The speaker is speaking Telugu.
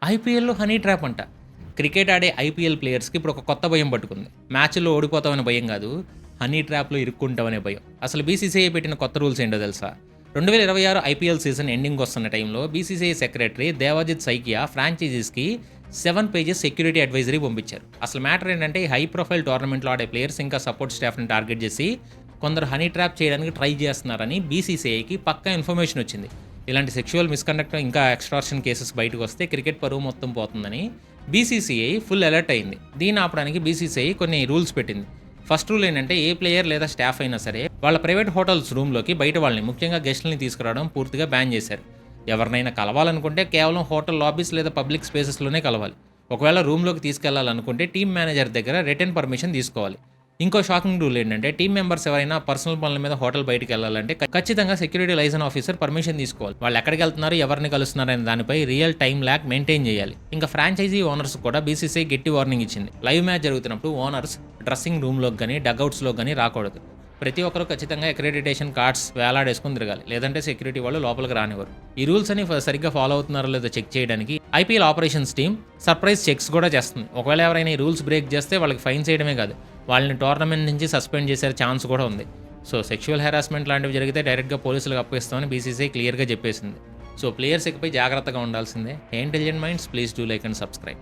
ఐపీఎల్‌లో హనీ ట్రాప్ అంట. క్రికెట్ ఆడే ఐపీఎల్ ప్లేయర్స్‌కి ఇప్పుడు ఒక కొత్త భయం పట్టుకుంది. మ్యాచ్‌ల్లో ఓడిపోతామనే భయం గాదు. హనీ ట్రాప్‌లో ఇరుక్కుంటామనే భయం. అసలు బీసీసీఐ పెట్టిన కొత్త రూల్స్ ఏంటో తెలుసా? 2026 ఐపీఎల్ సీజన్ ఎండింగ్ వస్తున్న టైంలో బీసీసీఐ సెక్రటరీ దేవాజిత్ సైకియా ఫ్రాంచైజీస్‌కి 7 పేజెస్ సెక్యూరిటీ అడ్వైజరీ పంపించారు. అసలు మ్యాటర్ ఏంటంటే ఈ హై ప్రొఫైల్ టోర్నమెంట్‌లో ఆడే ప్లేయర్స్ ఇంకా సపోర్ట్ స్టాఫ్‌ని టార్గెట్ చేసి కొందరు హనీ ట్రాప్ చేయడానికి ట్రై చేస్తున్నారని బీసీసీఐకి పక్కా ఇన్ఫర్మేషన్ వచ్చింది. ఇలాంటి సెక్షువల్ మిస్కండక్ట్ ఇంకా ఎక్స్ట్రార్షన్ కేసెస్ బయటకు వస్తే క్రికెట్ పరువు మొత్తం పోతుందని బీసీసీఐ ఫుల్ అలర్ట్ అయింది. దీన్ని ఆపడానికి బీసీసీఐ కొన్ని రూల్స్ పెట్టింది. ఫస్ట్ రూల్ ఏంటంటే ఏ ప్లేయర్ లేదా స్టాఫ్ అయినా సరే వాళ్ళ ప్రైవేట్ హోటల్స్ రూమ్లోకి బయట వాళ్ళని ముఖ్యంగా గెస్ట్లని తీసుకురావడం పూర్తిగా బ్యాన్ చేశారు. ఎవరినైనా కలవాలనుకుంటే కేవలం హోటల్ లాబీస్ లేదా పబ్లిక్ స్పేసెస్లోనే కలవాలి. ఒకవేళ రూమ్లోకి తీసుకెళ్లాలనుకుంటే టీమ్ మేనేజర్ దగ్గర రిటర్న్ పర్మిషన్ తీసుకోవాలి. ఇంకో షాకింగ్ రూల్ ఏంటంటే టీమ్ మెంబర్స్ ఎవరైనా పర్సనల్ పనుల మీద హోటల్ బయటికి వెళ్ళాలంటే ఖచ్చితంగా సెక్యూరిటీ లైసెన్స్ ఆఫీసర్ పర్మిషన్ తీసుకోవాలి. వాళ్ళు ఎక్కడికి వెళ్తున్నారు, ఎవరిని కలుస్తున్నారు అనే దానిపై రియల్ టైం ల్యాగ్ మెయింటైన్ చేయాలి. ఇంకా ఫ్రాంచైజీ ఓనర్స్ కూడా బీసీసీఐ గట్టి వార్నింగ్ ఇచ్చింది. లైవ్ మ్యాచ్ జరుగుతున్నప్పుడు ఓనర్స్ డ్రెస్సింగ్ రూమ్లోకి కానీ డగ్అవుట్స్లో కానీ రాకూడదు. ప్రతి ఒక్కరు ఖచ్చితంగా అక్రెడిటేషన్ కార్డ్స్ వేలాడేసుకుని తిరగాలి, లేదంటే సెక్యూరిటీ వాళ్ళు లోపలికి రానివ్వరు. ఈ రూల్స్ అని సరిగ్గా ఫాలో అవుతున్నారో లేదో చెక్ చేయడానికి IPL operations team surprise checks కూడా చేస్తుంది. ఒకవేళ ఎవరైనా ఈ రూల్స్ బ్రేక్ చేస్తే వాళ్ళకి ఫైన్ చేయడమే కాదు, వాళ్ళని టోర్నమెంట్ నుంచి సస్పెండ్ చేసే ఛాన్స్ కూడా ఉంది. సో సెక్షువల్ హెరాస్మెంట్ లాంటివి జరిగితే డైరెక్ట్గా పోలీసులకు అప్పగిస్తామని బీసీసీఐ క్లియర్గా చెప్పేసింది. సో ప్లేయర్స్ ఇకపై జాగ్రత్తగా ఉండాల్సిందే. Intelligent minds, please do like and subscribe.